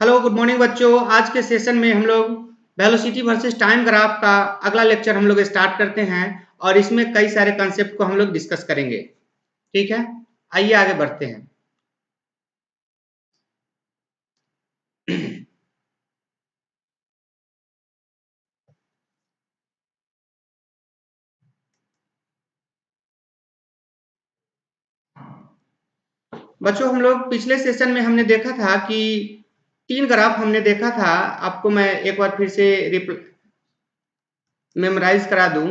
Hello good morning बच्चों। आज के सेशन में हम लोग वेलोसिटी वर्सेस टाइम ग्राफ का अगला लेक्चर हम लोग स्टार्ट करते हैं और इसमें कई सारे कंसेप्ट को हम लोग डिस्कस करेंगे। ठीक है, आइए आगे बढ़ते हैं। बच्चों, हम लोग पिछले सेशन में हमने देखा था कि तीन ग्राफ हमने देखा था। आपको मैं एक बार फिर से मेमोराइज करा दूं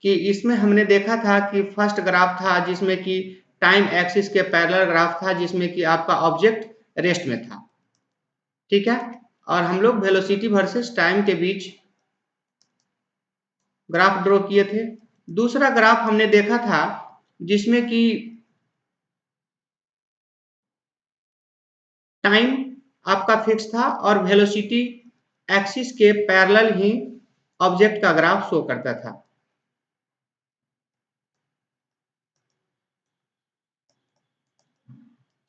कि इसमें हमने देखा था कि फर्स्ट ग्राफ था जिसमें कि टाइम एक्सिस के पैरेलल ग्राफ था, जिसमें कि आपका ऑब्जेक्ट रेस्ट में था। ठीक है, और हम लोग वेलोसिटी वर्सेस टाइम के बीच ग्राफ ड्रॉ किए थे। दूसरा ग्राफ हमने देखा था जिसमें कि टाइम आपका फिक्स था और वेलोसिटी एक्सिस के पैरेलल ही ऑब्जेक्ट का ग्राफ शो करता था।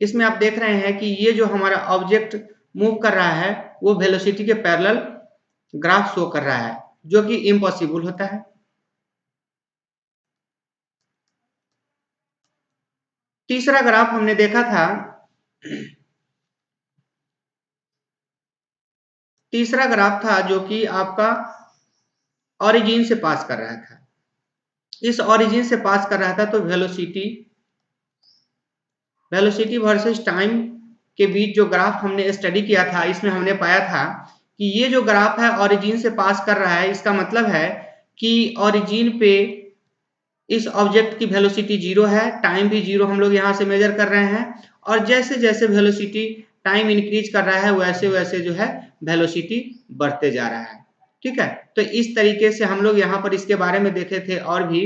इसमें आप देख रहे हैं कि ये जो हमारा ऑब्जेक्ट मूव कर रहा है वो वेलोसिटी के पैरेलल ग्राफ शो कर रहा है, जो कि इम्पॉसिबल होता है। तीसरा ग्राफ हमने देखा था, तीसरा ग्राफ था जो कि आपका ओरिजिन से पास कर रहा था। इस ओरिजिन से पास कर रहा था तो वेलोसिटी वर्सेस टाइम के बीच जो ग्राफ हमने स्टडी किया था, इसमें हमने पाया था कि ये जो ग्राफ है ओरिजिन से पास कर रहा है, इसका मतलब है कि ओरिजिन पे इस ऑब्जेक्ट की वेलोसिटी जीरो है, टाइम भी जीरो हम लोग यहाँ से मेजर कर रहे हैं। और जैसे जैसे वेलोसिटी टाइम इंक्रीज कर रहा है वैसे वैसे जो है वेलोसिटी बढ़ते जा रहा है। ठीक है, तो इस तरीके से हम लोग यहाँ पर इसके बारे में देखे थे और भी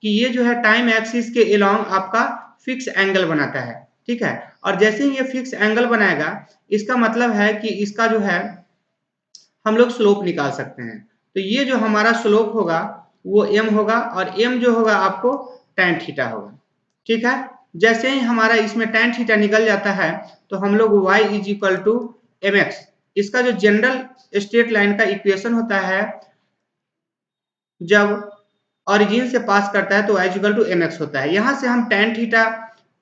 कि ये जो है टाइम एक्सिस के अलोंग आपका फिक्स एंगल बनाता है। ठीक है, और जैसे ही ये फिक्स एंगल बनाएगा, इसका मतलब है कि इसका जो है हम लोग स्लोप निकाल सकते हैं। तो ये जो हमारा स्लोप होगा वो m होगा और m जो होगा आपको tan थीटा होगा। ठीक है, जैसे ही हमारा इसमें tan थीटा निकल जाता है तो हम लोग y is equal to mx, इसका जो जनरल स्ट्रेट लाइन का इक्वेशन होता है जब ओरिजिन से पास करता है तो y इक्वल टू mx होता है। यहाँ से हम tan थीटा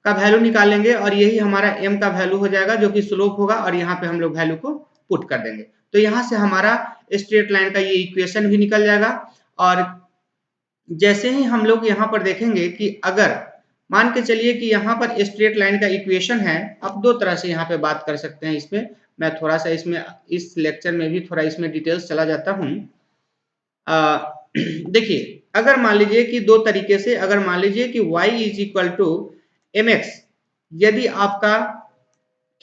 का वैल्यू निकालेंगे और यही हमारा m का वैल्यू हो जाएगा जो कि स्लोप होगा, और यहाँ पे हम लोग वैल्यू को पुट कर देंगे। तो यहाँ से हमारा स्ट्रेट लाइन का ये इक्वेशन भी निकल जाएगा। और जैसे ही हम लोग यहाँ पर देखेंगे कि अगर मान के चलिए कि यहाँ पर स्ट्रेट लाइन का इक्वेशन है, आप दो तरह से यहाँ पे बात कर सकते हैं। इसमें मैं थोड़ा सा इसमें इस लेक्चर में भी थोड़ा इसमें डिटेल्स चला जाता हूँ। देखिए, अगर मान लीजिए कि दो तरीके से, अगर मान लीजिए कि y is equal to M x, यदि आपका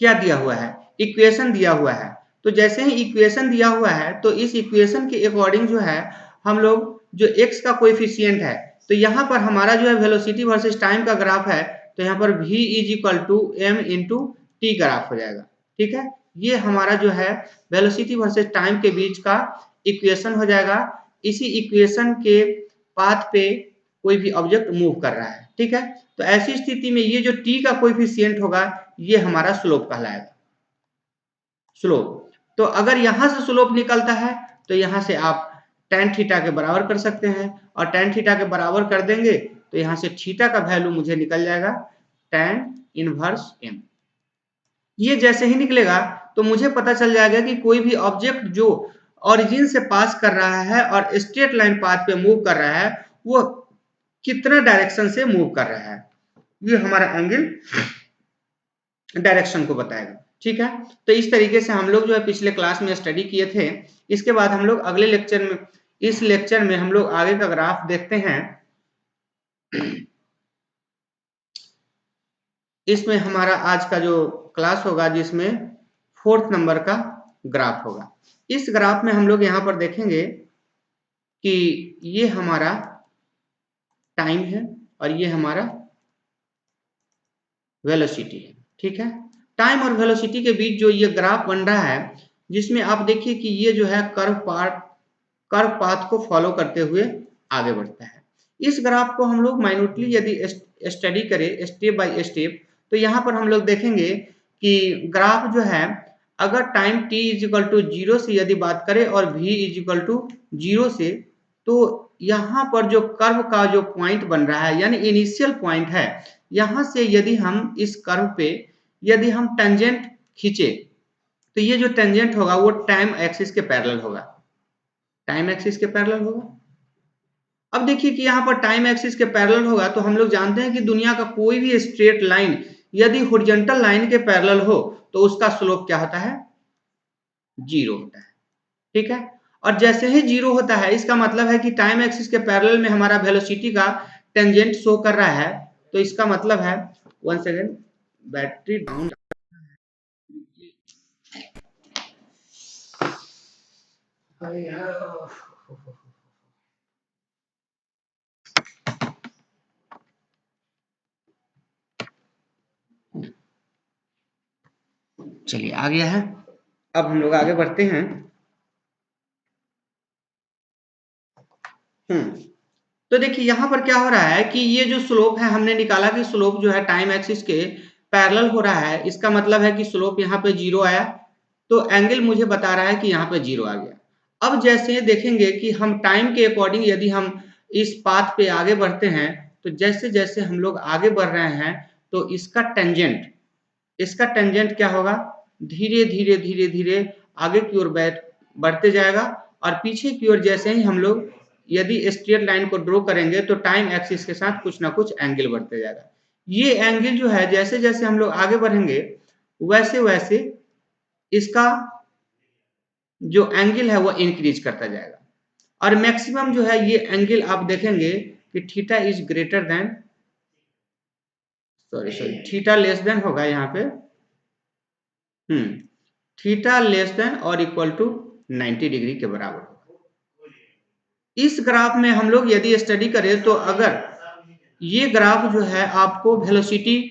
क्या दिया हुआ है, इक्वेशन दिया हुआ है, तो जैसे ही इक्वेशन दिया हुआ है तो इस इक्वेशन के अकॉर्डिंग जो है हम लोग जो x का कोएफिशिएंट है, तो यहाँ पर हमारा जो है वेलोसिटी वर्सेस टाइम का ग्राफ है, तो यहाँ पर v is equal to m into t graph हो जाएगा। ठीक है, ये हमारा जो है वेलोसिटी वर्सेस टाइम के बीच का इक्वेशन हो जाएगा। इसी इक्वेशन के पाथ पे कोई भी ऑब्जेक्ट मूव कर रहा है। ठीक है, तो ऐसी स्थिति में ये जो t का कोएफिशिएंट होगा ये हमारा स्लोप कहलाएगा। स्लोप, तो अगर यहां से स्लोप निकलता है तो यहां से आप tan थीटा के बराबर कर सकते हैं, और tan थीटा के बराबर कर देंगे तो यहां से थीटा का वैल्यू मुझे निकल जाएगा tan इनवर्स m। ये जैसे ही निकलेगा तो मुझे पता चल जाएगा कि कोई भी ऑब्जेक्ट जो ओरिजिन से पास कर रहा है और स्ट्रेट लाइन पाथ पे मूव कर रहा है वो कितना डायरेक्शन से मूव कर रहा है, ये हमारा एंगल डायरेक्शन को बताएगा। ठीक है, तो इस तरीके से हम लोग जो है पिछले क्लास में स्टडी किए थे। इसके बाद हम लोग अगले लेक्चर में, इस लेक्चर में हम लोग आगे का ग्राफ देखते हैं। इसमें हमारा आज का जो क्लास होगा जिसमें 4th नंबर का ग्राफ होगा। इस ग्राफ में हम लोग यहाँ पर देखेंगे कि ये हमारा टाइम है और ये हमारा वेलोसिटी है। ठीक है, टाइम और वेलोसिटी के बीच जो ये ग्राफ बन रहा है, जिसमें आप देखिए कि ये जो है कर्व पाथ को फॉलो करते हुए आगे बढ़ता है। इस ग्राफ को हम लोग माइन्यूटली यदि स्टडी करें स्टेप बाय स्टेप, तो यहाँ पर हम लोग देखेंगे कि ग्राफ जो है अगर time t is equal to 0 से यदि बात करें और v इज इक्वल टू 0 से, तो यहाँ पर जो कर्व का जो पॉइंट बन रहा है यानी इनिशियल पॉइंट है, यहाँ से यदि हम इस कर्व पे यदि हम टेंजेंट खींचे तो ये जो टेंजेंट होगा वो टाइम एक्सिस के पैरेलल होगा, टाइम एक्सिस के पैरेलल होगा। अब देखिए कि यहाँ पर टाइम एक्सिस के पैरेलल होगा तो हम लोग जानते हैं कि दुनिया का कोई भी स्ट्रेट लाइन यदि हॉरिजॉन्टल लाइन के पैरेलल हो तो उसका स्लोप क्या होता है, 0 होता है। ठीक है, और जैसे ही 0 होता है इसका मतलब है कि टाइम एक्सिस के पैरेलल में हमारा वेलोसिटी का टेंजेंट शो कर रहा है, तो इसका मतलब है, वन सेकेंड, बैटरी डाउन। चलिए आ गया है, अब हम लोग आगे बढ़ते हैं। तो देखिए यहाँ पर क्या हो रहा है कि ये जो स्लोप है हमने निकाला कि स्लोप जो है टाइम एक्सिस के पैरेलल हो रहा है, इसका मतलब है कि स्लोप यहाँ पे 0 आया, तो एंगल मुझे बता रहा है कि यहाँ पे 0 आ गया। अब जैसे देखेंगे कि हम टाइम के अकॉर्डिंग यदि हम इस पाथ पे आगे बढ़ते हैं तो जैसे जैसे हम लोग आगे बढ़ रहे हैं तो इसका टेंजेंट क्या होगा, धीरे धीरे धीरे धीरे आगे की ओर बढ़ते जाएगा, और पीछे की ओर जैसे ही हम लोग यदि स्ट्रेट लाइन को ड्रॉ करेंगे तो टाइम एक्सिस के साथ कुछ ना कुछ एंगल बढ़ते जाएगा। ये एंगल जो है जैसे जैसे हम लोग आगे बढ़ेंगे वैसे वैसे इसका जो एंगल है वो इंक्रीज करता जाएगा, और मैक्सिमम जो है ये एंगल आप देखेंगे कि theta is greater than, sorry theta less then होगा यहाँ पे, थीटा लेस देन और इक्वल टू 90 डिग्री के बराबर होगा। इस ग्राफ में हम लोग यदि स्टडी करें तो अगर ये ग्राफ जो है आपको वेलोसिटी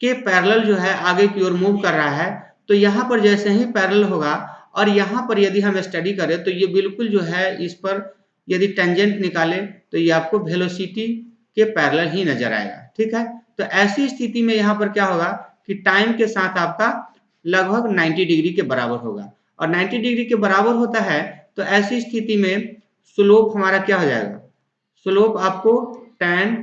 के पैरेलल जो है आगे की ओर मूव कर रहा है, तो यहाँ पर जैसे ही पैरेलल होगा और यहाँ पर यदि हम स्टडी करें तो ये बिल्कुल जो है इस पर यदि टेंजेंट निकाले तो ये आपको वेलोसिटी के पैरेलल ही नजर आएगा। ठीक है, तो ऐसी स्थिति में यहाँ पर क्या होगा कि टाइम के साथ आपका लगभग 90 डिग्री के बराबर होगा, और 90 डिग्री के बराबर होता है तो ऐसी स्थिति में स्लोप हमारा क्या हो जाएगा, स्लोप आपको tan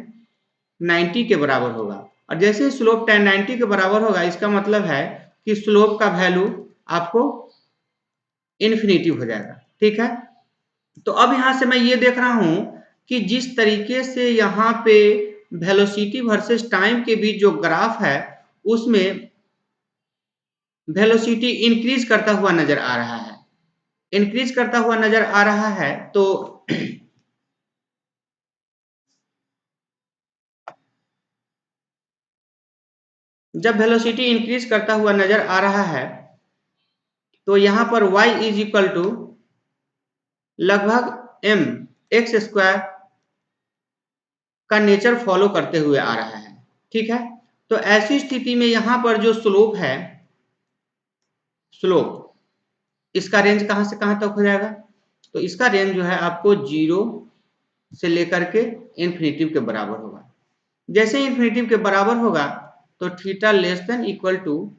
90 के बराबर होगा, और जैसे ही स्लोप tan 90 के बराबर होगा इसका मतलब है कि स्लोप का वैल्यू आपको इन्फिनिटी हो जाएगा। ठीक है, तो अब यहां से मैं ये देख रहा हूं कि जिस तरीके से यहाँ पे वेलोसिटी वर्सेस टाइम के बीच जो ग्राफ है उसमें वेलोसिटी इंक्रीज करता हुआ नजर आ रहा है, इंक्रीज करता हुआ नजर आ रहा है, तो जब वेलोसिटी इंक्रीज करता हुआ नजर आ रहा है तो यहाँ पर y इज इक्वल टू लगभग m एक्स स्क्वायर का नेचर फॉलो करते हुए आ रहा है। ठीक है, तो ऐसी स्थिति में यहाँ पर जो स्लोप है, स्लोप इसका रेंज कहाँ से कहाँ तक हो जाएगा, तो इसका रेंज जो है आपको 0 से लेकर के इन्फिनिटिव के बराबर होगा। जैसे इन्फिनिटिव के बराबर होगा तो theta less than equal to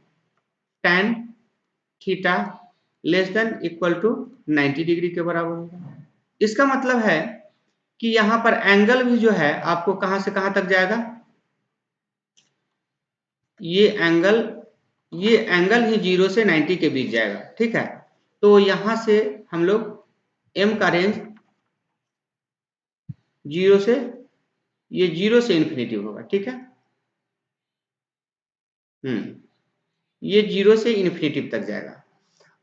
tan theta less than equal to 90 degree के बराबर होगा। इसका मतलब है कि यहाँ पर एंगल भी जो है आपको कहां से कहां तक जाएगा, ये एंगल ही 0 से 90 के बीच जाएगा। ठीक है, तो यहां से हम लोग m का रेंज 0 से, ये 0 से इन्फिनिटी होगा। ठीक है, ये 0 से इन्फिनिटी तक जाएगा,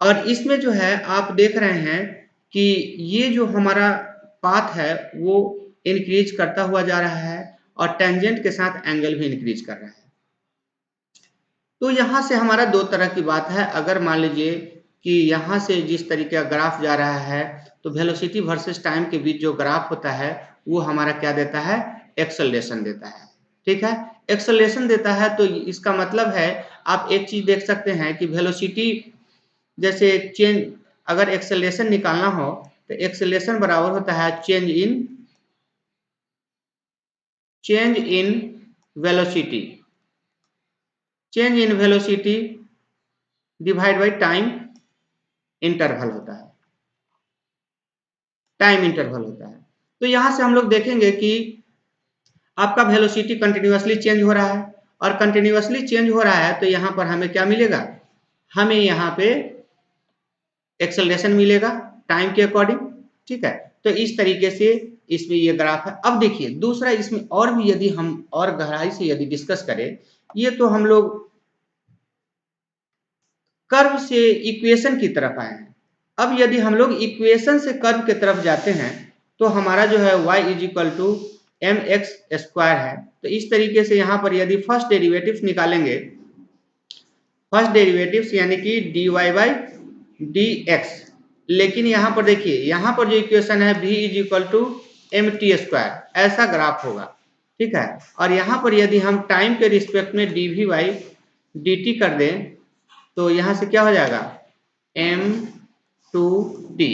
और इसमें जो है आप देख रहे हैं कि ये जो हमारा पाथ है वो इंक्रीज करता हुआ जा रहा है और टेंजेंट के साथ एंगल भी इंक्रीज कर रहा है। तो यहाँ से हमारा दो तरह की बात है, अगर मान लीजिए कि यहाँ से जिस तरीके का ग्राफ जा रहा है तो वेलोसिटी वर्सेस टाइम के बीच जो ग्राफ होता है वो हमारा क्या देता है, एक्सेलरेशन देता है। ठीक है, एक्सेलरेशन देता है, तो इसका मतलब है आप एक चीज देख सकते हैं कि वेलोसिटी जैसे चेंज, अगर एक्सेलरेशन निकालना हो तो एक्सेलरेशन बराबर होता है change in velocity, change in velocity divide by time interval होता है, टाइम इंटरवल होता है। तो यहां से हम लोग देखेंगे कि आपका वेलोसिटी कंटिन्यूअसली चेंज हो रहा है, और कंटिन्यूअसली चेंज हो रहा है तो यहाँ पर हमें क्या मिलेगा, हमें यहाँ पे एक्सेलरेशन मिलेगा टाइम के अकॉर्डिंग, ठीक है। तो इस तरीके से इसमें ये ग्राफ है। अब देखिए दूसरा, इसमें और भी यदि हम और गहराई से यदि डिस्कस करें, ये तो हम लोग कर्व से इक्वेशन की तरफ आए हैं। अब यदि हम लोग इक्वेशन से कर्व की तरफ जाते हैं तो हमारा जो है y is equal to M x square है। तो इस तरीके से यहाँ पर यदि फर्स्ट डेरिवेटिव्स निकालेंगे, फर्स्ट डेरिवेटिव्स यानी कि dy बाई डी एक्स, लेकिन यहाँ पर देखिए यहाँ पर जो इक्वेशन है v is equal to M t square, ऐसा ग्राफ होगा, ठीक है। और यहाँ पर यदि हम टाइम के रिस्पेक्ट में d v by d t कर दें तो यहाँ से क्या हो जाएगा, m two t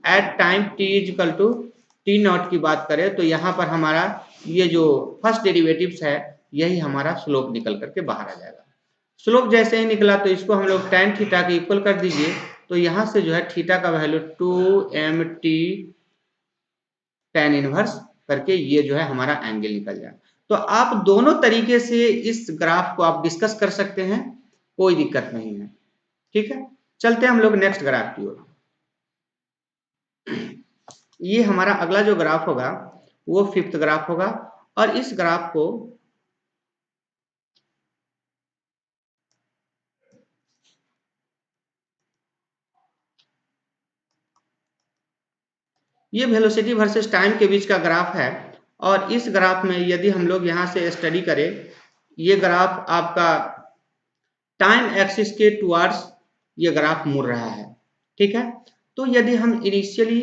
at time t is equal to t naught की बात करें तो यहाँ पर हमारा ये जो फर्स्ट डेरिवेटिव्स है यही हमारा स्लोप निकल करके बाहर आ जाएगा। स्लोप जैसे ही निकला तो इसको हम लोग tan थीटा के इक्वल कर दीजिए, तो यहाँ से जो है थीटा का वैल्यू 2mt tan इनवर्स करके ये जो है हमारा एंगल निकल जाए। तो आप दोनों तरीके से इस ग्राफ को आप डिस्कस कर सकते हैं, कोई दिक्कत नहीं है, ठीक है। चलते हैं हम लोग नेक्स्ट ग्राफ की ओर। ये हमारा अगला जो ग्राफ होगा वो फिफ्थ ग्राफ होगा, और इस ग्राफ को ये वेलोसिटी वर्सेस टाइम के बीच का ग्राफ है। और इस ग्राफ में यदि हम लोग यहाँ से स्टडी करें, ये ग्राफ आपका टाइम एक्सिस के टुवर्ड्स ये ग्राफ मुड़ रहा है, ठीक है। तो यदि हम इनिशियली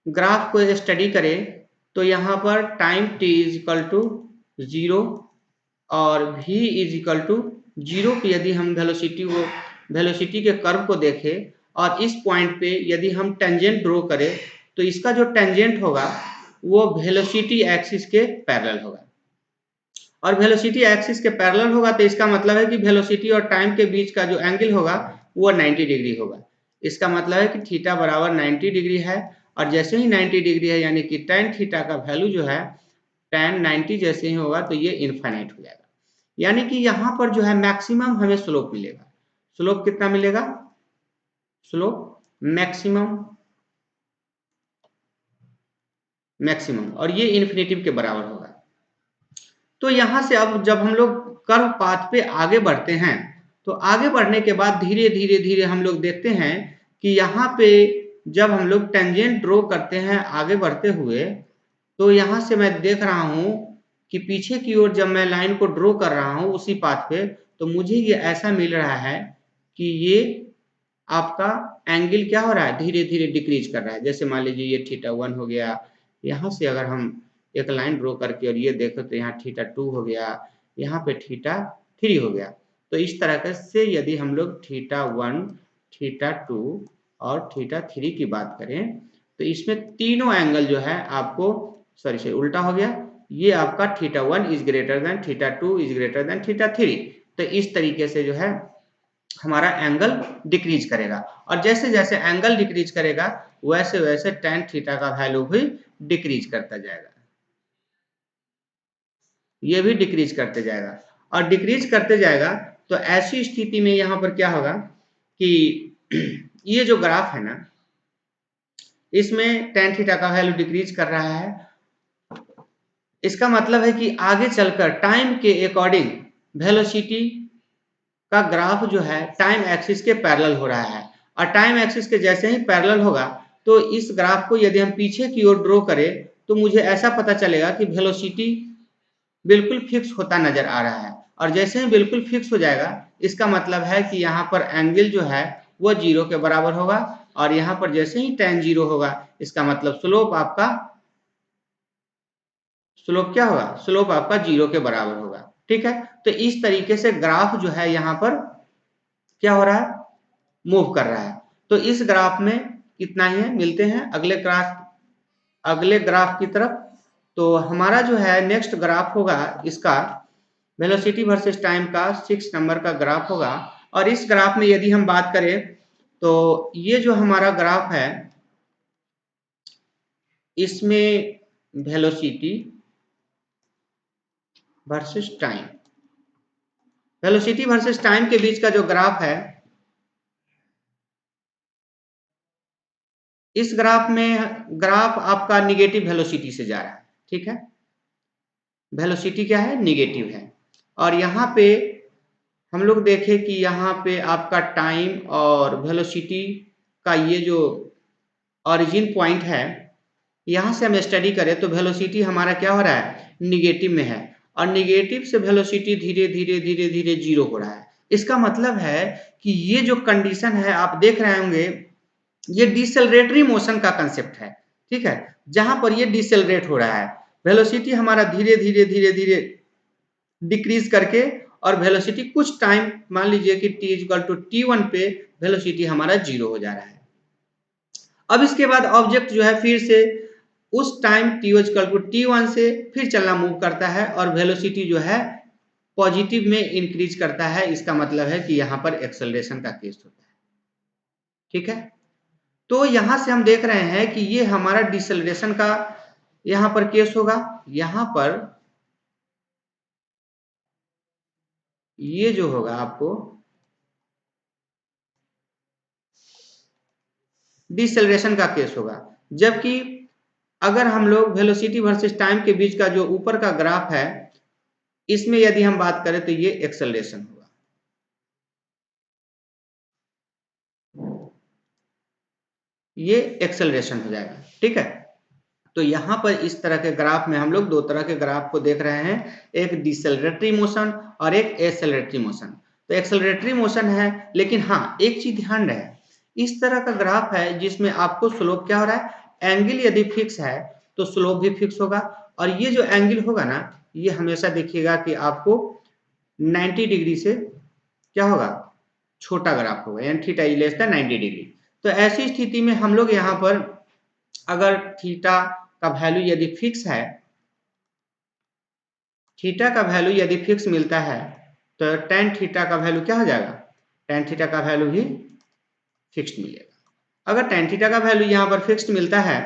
ग्राफ को स्टडी करें तो यहाँ पर time t is equal to 0 और v इज इक्वल टू 0 पे यदि हम वेलोसिटी के कर्व को देखें और इस पॉइंट पे यदि हम टेंजेंट ड्रॉ करें तो इसका जो टेंजेंट होगा वो वेलोसिटी एक्सिस के पैरेलल होगा, और वेलोसिटी एक्सिस के पैरेलल होगा तो इसका मतलब है कि वेलोसिटी और टाइम के बीच का जो एंगल होगा वो 90 डिग्री होगा। इसका मतलब है कि थीटा बराबर 90 डिग्री है, और जैसे ही 90 डिग्री है यानी कि tan थीटा का वैल्यू जो है tan 90 जैसे ही होगा तो ये इनफाइनाइट हो जाएगा, यानी कि यहाँ पर जो है मैक्सिमम हमें स्लोप मिलेगा। स्लोप कितना मिलेगा, स्लोप मैक्सिमम, और ये इन्फिनेटिव के बराबर होगा। तो यहाँ से अब जब हम लोग कर्व पाथ पे आगे बढ़ते हैं तो आगे बढ़ने के बाद धीरे धीरे धीरे हम लोग देखते हैं कि यहाँ पे जब हम लोग टेंजेंट ड्रॉ करते हैं आगे बढ़ते हुए, तो यहाँ से मैं देख रहा हूँ कि पीछे की ओर जब मैं लाइन को ड्रॉ कर रहा हूँ उसी पाथ पे, तो मुझे ये ऐसा मिल रहा है कि ये आपका एंगल क्या हो रहा है, धीरे धीरे डिक्रीज कर रहा है। जैसे मान लीजिए ये थीटा 1 हो गया, यहाँ से अगर हम एक लाइन ड्रॉ करके और ये देखो तो यहाँ थीटा 2 हो गया, यहाँ पे थीटा 3 हो गया। तो इस तरह से यदि हम लोग थीटा 1, थीटा 2 और थीटा 3 की बात करें तो इसमें तीनों एंगल जो है आपको सॉरी उल्टा हो गया, ये आपका theta 1 is greater than theta 2 is greater than theta 3। तो इस तरीके से जो है हमारा एंगल डिक्रीज करेगा, और जैसे जैसे एंगल डिक्रीज करेगा वैसे वैसे tan थीटा का वैल्यू भी डिक्रीज करता जाएगा, ये भी डिक्रीज करते जाएगा, और डिक्रीज करते जाएगा। तो ऐसी स्थिति में यहाँ पर क्या होगा कि ये जो ग्राफ है ना, इसमें tan थीटा का वैल्यू डिक्रीज कर रहा है। इसका मतलब है कि आगे चलकर टाइम के अकॉर्डिंग वेलोसिटी का ग्राफ जो है टाइम एक्सिस के पैरेलल हो रहा है, और टाइम एक्सिस के जैसे ही पैरेलल होगा तो इस ग्राफ को यदि हम पीछे की ओर ड्रॉ करें तो मुझे ऐसा पता चलेगा कि वेलोसिटी बिल्कुल फिक्स होता नजर आ रहा है, और जैसे ही बिल्कुल फिक्स हो जाएगा इसका मतलब है कि यहाँ पर एंगल जो है वो 0 के बराबर होगा, और यहाँ पर जैसे ही tan 0 होगा इसका मतलब स्लोप क्या होगा, स्लोप आपका 0 के बराबर होगा, ठीक है। तो इस तरीके से ग्राफ जो है यहाँ पर क्या हो रहा है, मूव कर रहा है। तो इस ग्राफ में इतना ही है, मिलते हैं अगले ग्राफ की तरफ। तो हमारा जो है नेक्स्ट ग्राफ होगा इसका वेलोसिटी वर्सेस टाइम का 6 नंबर का ग्राफ होगा, और इस ग्राफ में यदि हम बात करें तो ये जो हमारा ग्राफ है इसमें velocity versus time, velocity versus time के बीच का जो ग्राफ है, इस ग्राफ में ग्राफ आपका निगेटिव वेलोसिटी से जा रहा है, ठीक है। वेलोसिटी क्या है, निगेटिव है। और यहाँ पे हम लोग देखें कि यहाँ पे आपका टाइम और वेलोसिटी का ये जो ओरिजिन पॉइंट है, यहाँ से हम स्टडी करें तो वेलोसिटी हमारा क्या हो रहा है, निगेटिव में है, और निगेटिव से वेलोसिटी धीरे धीरे धीरे धीरे जीरो हो रहा है। इसका मतलब है कि ये जो कंडीशन है आप देख रहे होंगे, ये डिसेलरेटरी मोशन का कंसेप्ट है, ठीक है। जहां पर ये डिसेलरेट हो रहा है, वेलोसिटी हमारा धीरे धीरे धीरे धीरे डिक्रीज करके, और वेलोसिटी कुछ टाइम मान लीजिए कि t इक्वल टू t1 पे वेलोसिटी हमारा जीरो हो जा रहा है। अब इसके बाद ऑब्जेक्ट जो है फिर से उस time t equal to t1 से फिर चलना मूव करता है, और वेलोसिटी जो है पॉजिटिव में इंक्रीज करता है। इसका मतलब है कि यहाँ पर एक्सेलरेशन का केस होता है, ठीक है। तो यहां से हम देख रहे हैं कि ये हमारा डिसेलरेशन का यहां पर केस होगा। यहां पर ये जो होगा आपको डिसेलरेशन का केस होगा, जबकि अगर हम लोग वेलोसिटी वर्सेस टाइम के बीच का जो ऊपर का ग्राफ है, इसमें यदि हम बात करें तो ये एक्सेलरेशन होगा। ये एक्सेलरेशन हो जाएगा, ठीक है। तो यहाँ पर इस तरह के ग्राफ में हम लोग दो तरह के ग्राफ को देख रहे हैं, एक डिसेलरेटरी मोशन और एक एक्सेलरेटरी मोशन। तो एक्सेलरेटरी मोशन है, लेकिन हाँ एक चीज ध्यान रहे, इस तरह का ग्राफ है जिसमें आपको स्लोप क्या हो रहा है, एंगल यदि फिक्स है तो स्लोप भी फिक्स होगा, और ये जो एंगल होगा ना, ये हमेशा देखिएगा कि आपको 90 डिग्री से क्या होगा, छोटा ग्राफ होगा, यानी theta is less than 90 degree. तो ऐसी स्थिति में हम लोग यहाँ पर अगर थीटा का वैल्यू यदि फिक्स है, थीटा का वैल्यू यदि फिक्स मिलता है, तो टेन थीटा का वैल्यू क्या हो जाएगा, टेन थीटा का वैल्यू भी फिक्स्ड मिलेगा। अगर टेन थीटा का वैल्यू यहाँ पर फिक्स्ड मिलता है,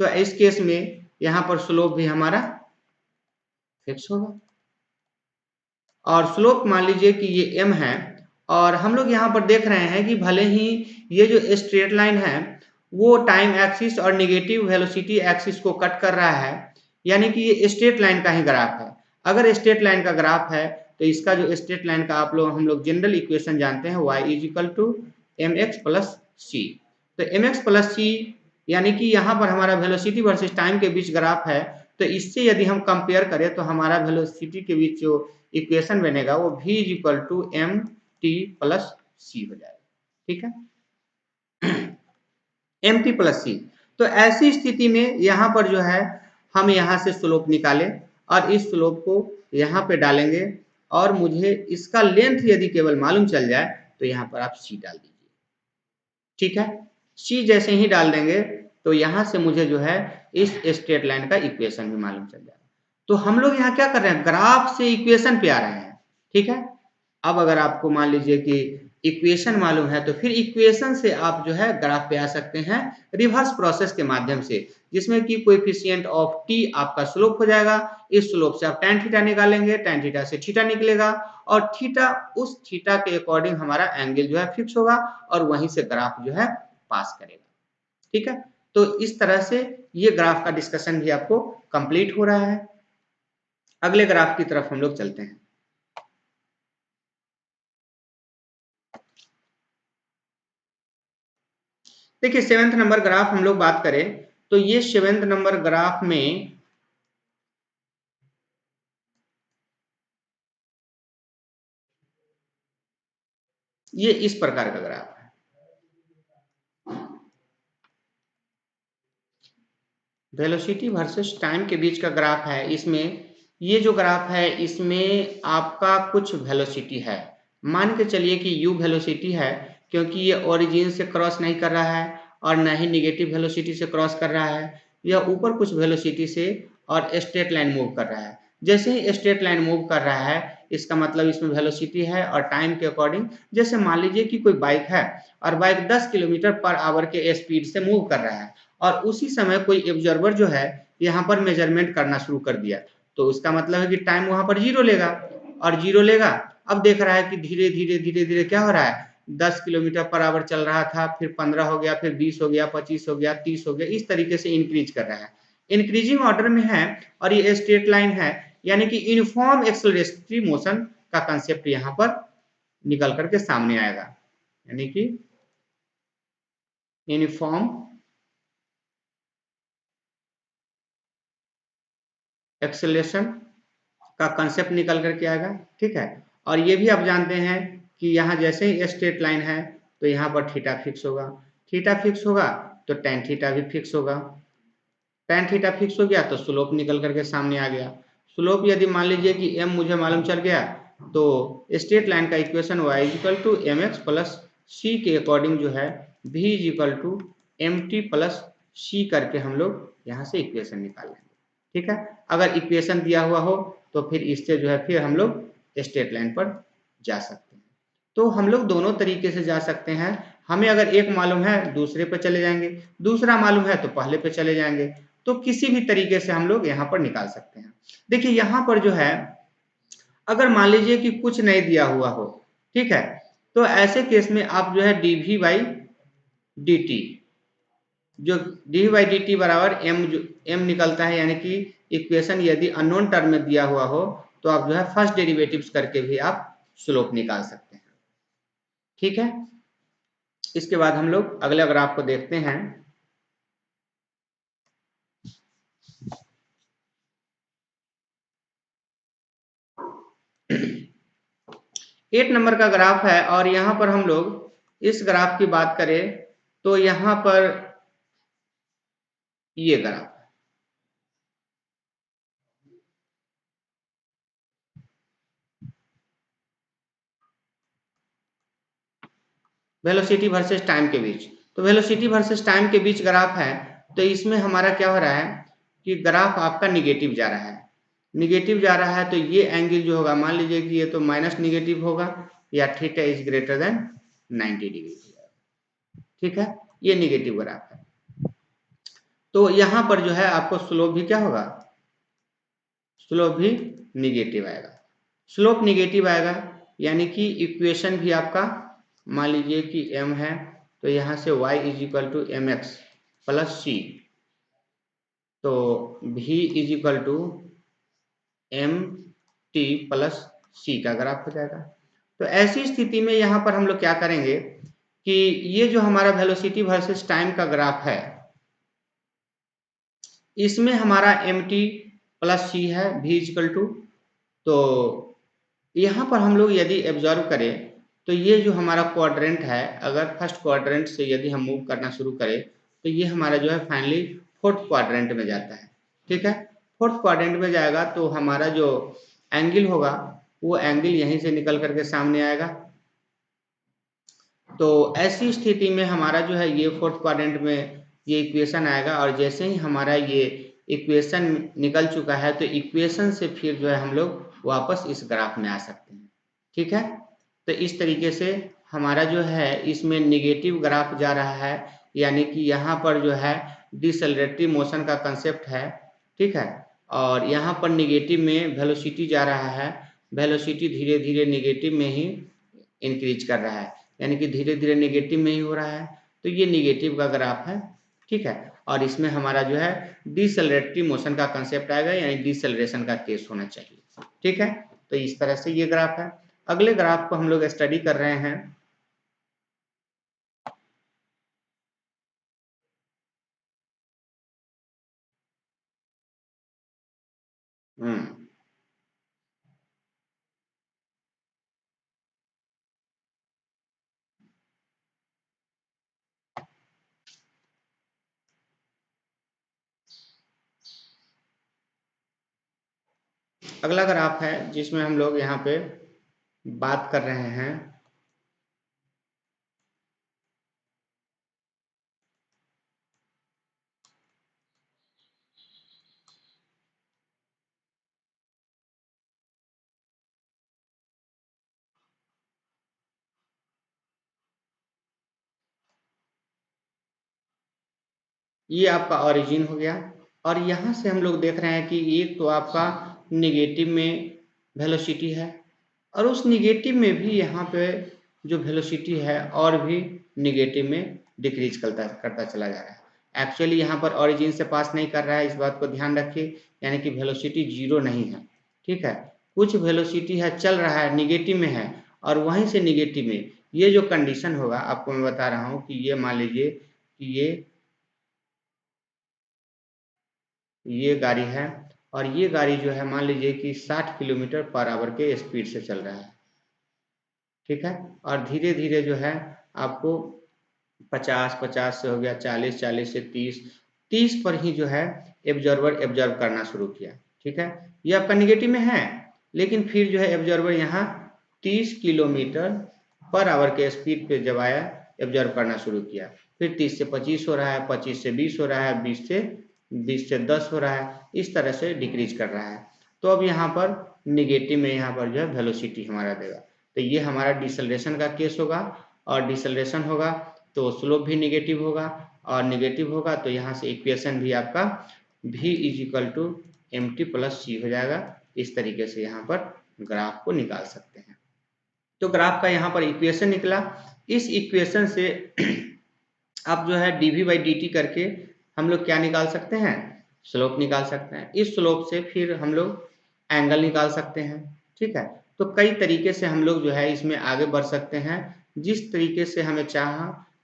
तो इस केस में यहाँ पर स्लोप भी हमारा फिक्स होगा। और स्लोप मान लीजिए कि ये m है, और हम लोग यहाँ पर देख रहे हैं कि भले ही ये जो स्ट्रेट लाइन है वो टाइम एक्सिस और नेगेटिव वेलोसिटी एक्सिस को कट कर रहा है, यानी कि ये स्ट्रेट लाइन का ही ग्राफ है। अगर स्ट्रेट लाइन का ग्राफ है तो इसका जो स्ट्रेट लाइन का हम लोग जनरल इक्वेशन जानते हैं, y is equal to mx plus C. तो mx प्लस सी यानी कि यहाँ पर हमारा वेलोसिटी वर्सेस टाइम के बीच ग्राफ है, तो इससे यदि हम कंपेयर करें तो हमारा वेलोसिटी के बीच जो इक्वेशन बनेगा वो v is equal to M T plus C हो जाएगा, ठीक है। M T plus C. तो ऐसी स्थिति में यहाँ पर जो है हम यहाँ से स्लोप निकालें, और इस स्लोप को यहाँ पे डालेंगे, और मुझे इसका लेंथ यदि केवल मालूम चल जाए तो यहाँ पर आप सी डाल दीजिए, ठीक है। सी जैसे ही डाल देंगे तो यहाँ से मुझे जो है इस स्ट्रेट लाइन का इक्वेशन भी मालूम चल जाएगा। तो हम लोग यहाँ क्या कर रहे हैं, ग्राफ से इक्वेशन पे आ रहे हैं, ठीक है। अब अगर आपको मान लीजिए कि इक्वेशन मालूम है तो फिर इक्वेशन से आप जो है ग्राफ पे आ सकते हैं रिवर्स प्रोसेस के माध्यम से, जिसमें कि कोएफिशिएंट ऑफ टी आपका स्लोप हो जाएगा। इस स्लोप से आप tan थीटा निकालेंगे, tan थीटा से थीटा निकलेगा, और थीटा उस थीटा के अकॉर्डिंग हमारा एंगल जो है फिक्स होगा, और वहीं से ग्राफ जो है पास करेगा, ठीक है। तो इस तरह से ये ग्राफ का डिस्कशन भी आपको कंप्लीट हो रहा है। अगले ग्राफ की तरफ हम लोग चलते हैं। देखिए 7th नंबर ग्राफ हम लोग बात करें तो ये 7th नंबर ग्राफ में ये इस प्रकार का ग्राफ है। वेलोसिटी वर्सेस टाइम के बीच का ग्राफ है। इसमें ये जो ग्राफ है इसमें आपका कुछ वेलोसिटी है, मान के चलिए कि u वेलोसिटी है, क्योंकि ये ओरिजिन से क्रॉस नहीं कर रहा है और ना ही निगेटिव वेलोसिटी से क्रॉस कर रहा है, यह ऊपर कुछ वेलोसिटी से और स्ट्रेट लाइन मूव कर रहा है। जैसे ही स्ट्रेट लाइन मूव कर रहा है इसका मतलब इसमें वेलोसिटी है और टाइम के अकॉर्डिंग, जैसे मान लीजिए कि कोई बाइक है और बाइक 10 किलोमीटर पर आवर के स्पीड से मूव कर रहा है और उसी समय कोई ऑब्जर्वर जो है यहाँ पर मेजरमेंट करना शुरू कर दिया, तो उसका मतलब है कि टाइम वहां पर जीरो लेगा और जीरो लेगा। अब देख रहा है कि धीरे धीरे धीरे धीरे क्या हो रहा है, 10 किलोमीटर पर आवर चल रहा था, फिर 15 हो गया, फिर 20 हो गया, 25 हो गया, 30 हो गया, इस तरीके से इंक्रीज कर रहा है, इंक्रीजिंग ऑर्डर में है। और ये स्ट्रेट लाइन है, यानी कि यूनिफॉर्म एक्सेलरेटरी मोशन का कंसेप्ट यहाँ पर निकल करके सामने आएगा, यानी कि यूनिफॉर्म एक्सेलरेशन का कंसेप्ट निकल करके आएगा। ठीक है, और ये भी आप जानते हैं कि यहाँ जैसे ही स्ट्रेट लाइन है तो यहाँ पर थीटा फिक्स होगा, थीटा फिक्स होगा तो टेन थीटा भी फिक्स होगा, टेन थीटा फिक्स हो गया तो स्लोप निकल करके सामने आ गया। स्लोप यदि मान लीजिए कि m मुझे मालूम चल गया, तो स्ट्रेट लाइन का equation y equal to M X plus C के अकॉर्डिंग जो है v equal to M T plus C करके हम लोग यहाँ से इक्वेशन निकाल लेंगे। ठीक है, अगर इक्वेशन दिया हुआ हो तो फिर इससे जो है फिर हम लोग स्ट्रेट लाइन पर जा सकते हैं। तो हम लोग दोनों तरीके से जा सकते हैं, हमें अगर एक मालूम है दूसरे पे चले जाएंगे, दूसरा मालूम है तो पहले पे चले जाएंगे, तो किसी भी तरीके से हम लोग यहाँ पर निकाल सकते हैं। देखिए यहाँ पर जो है अगर मान लीजिए कि कुछ नहीं दिया हुआ हो, ठीक है, तो ऐसे केस में आप जो है dv बाई dt, जो dv बाई dt बराबर m, जो m निकलता है, यानी कि इक्वेशन यदि अननोन टर्म में दिया हुआ हो तो आप जो है फर्स्ट डेरिवेटिव्स करके भी आप स्लोप निकाल सकते हैं। ठीक है, इसके बाद हम लोग अगले ग्राफ को देखते हैं। 8 नंबर का ग्राफ है और यहाँ पर हम लोग इस ग्राफ की बात करें तो यहाँ पर ये ग्राफ है, वेलोसिटी वर्सेस टाइम के बीच। तो वेलोसिटी वर्सेस टाइम के बीच ग्राफ है, तो इसमें हमारा क्या हो रहा है कि ग्राफ आपका निगेटिव जा रहा है, निगेटिव जा रहा है, तो ये एंगल जो होगा मान लीजिए कि ये तो माइनस निगेटिव होगा या theta is greater than 90 degree. ठीक है, ये निगेटिव ग्राफ है, तो यहाँ पर जो है आपको स्लोप भी क्या होगा, स्लोप भी निगेटिव आएगा। स्लोप निगेटिव आएगा यानी कि इक्वेशन भी आपका मान लीजिए कि m है, तो यहाँ से y is equal to M X plus C, तो v is equal to M T plus C का ग्राफ हो जाएगा। तो ऐसी स्थिति में यहाँ पर हम लोग क्या करेंगे कि ये जो हमारा वेलोसिटी वर्सेस टाइम का ग्राफ है, इसमें हमारा एम टी प्लस सी है, v इक्वल टू, तो यहाँ पर हम लोग यदि ऑब्जर्व करें तो ये जो हमारा क्वाड्रेंट है, अगर फर्स्ट क्वाड्रेंट से यदि हम मूव करना शुरू करें तो ये हमारा जो है फाइनली फोर्थ क्वाड्रेंट में जाता है। ठीक है, फोर्थ क्वाड्रेंट में जाएगा तो हमारा जो एंगल होगा वो एंगल यहीं से निकल करके सामने आएगा। तो ऐसी स्थिति में हमारा जो है ये फोर्थ क्वाड्रेंट में ये इक्वेशन आएगा, और जैसे ही हमारा ये इक्वेशन निकल चुका है तो इक्वेशन से फिर जो है हम लोग वापस इस ग्राफ में आ सकते हैं। ठीक है, तो इस तरीके से हमारा जो है इसमें निगेटिव ग्राफ जा रहा है, यानी कि यहाँ पर जो है डिसेलरेटरी मोशन का कंसेप्ट है। ठीक है, और यहाँ पर निगेटिव में वेलोसिटी जा रहा है, वेलोसिटी धीरे धीरे निगेटिव में ही इंक्रीज कर रहा है, यानी कि धीरे धीरे नेगेटिव में ही हो रहा है, तो ये नेगेटिव का ग्राफ है। ठीक है, और इसमें हमारा जो है डिसेलरेटरी मोशन का कंसेप्ट आएगा, यानी डिसेलरेशन का केस होना चाहिए। ठीक है, तो इस तरह से ये ग्राफ है। अगले ग्राफ को हम लोग स्टडी कर रहे हैं। अगला ग्राफ है जिसमें हम लोग यहाँ पे बात कर रहे हैं ये आपका ओरिजिन हो गया। और यहाँ से हम लोग देख रहे हैं कि एक तो आपका निगेटिव में वेलोसिटी है और उस निगेटिव में भी यहाँ पे जो वेलोसिटी है और भी निगेटिव में डिक्रीज करता चला जा रहा है। एक्चुअली यहाँ पर ओरिजिन से पास नहीं कर रहा है, इस बात को ध्यान रखिए, यानी कि वेलोसिटी जीरो नहीं है। ठीक है, कुछ वेलोसिटी है चल रहा है निगेटिव में है और वहीं से निगेटिव में ये जो कंडीशन होगा आपको मैं बता रहा हूँ कि ये मान लीजिए कि ये गाड़ी है और ये गाड़ी जो है मान लीजिए कि 60 किलोमीटर पर आवर के स्पीड से चल रहा है। ठीक है, और धीरे धीरे जो है आपको 50 से हो गया 40 से 30 पर ही जो है एब्जॉर्वर करना शुरू किया। ठीक है, ये आपका निगेटिव में है लेकिन फिर जो है एब्जॉर्वर यहाँ 30 किलोमीटर पर आवर के स्पीड पे जब आया एब्जॉर्व करना शुरू किया, फिर 30 से 25 हो रहा है, 25 से 20 हो रहा है, 20 से 10 हो रहा है, इस तरह से डिक्रीज कर रहा है। तो अब यहाँ पर निगेटिव में यहाँ पर जो है वेलोसिटी हमारा देगा, तो ये हमारा डिसलेरेशन का केस होगा और डिसलेरेशन होगा तो स्लोप भी निगेटिव होगा और निगेटिव होगा तो यहाँ से इक्वेशन भी आपका v is equal to M T plus C हो जाएगा। इस तरीके से यहाँ पर ग्राफ को निकाल सकते हैं। तो ग्राफ का यहाँ पर इक्वेशन निकला, इस इक्वेशन से आप जो है dv बाई dt करके हम लोग क्या निकाल सकते हैं, स्लोप निकाल सकते हैं। इस स्लोप से फिर हम लोग एंगल निकाल सकते हैं। ठीक है, तो कई तरीके से हम लोग जो है इसमें आगे बढ़ सकते हैं, जिस तरीके से हमें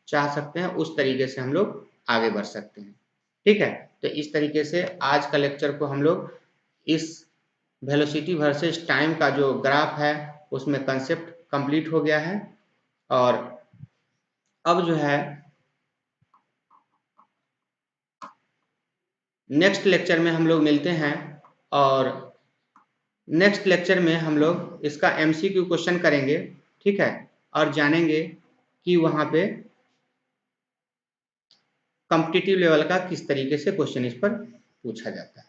चाह सकते हैं उस तरीके से हम लोग आगे बढ़ सकते हैं। ठीक है, तो इस तरीके से आज का लेक्चर को हम लोग इस वेलोसिटी वर्सेस टाइम का जो ग्राफ है उसमें कंसेप्ट कंप्लीट हो गया है। और अब जो है नेक्स्ट लेक्चर में हम लोग मिलते हैं और नेक्स्ट लेक्चर में हम लोग इसका एमसीक्यू क्वेश्चन करेंगे। ठीक है, और जानेंगे कि वहाँ पे कॉम्पिटिटिव लेवल का किस तरीके से क्वेश्चन इस पर पूछा जाता है।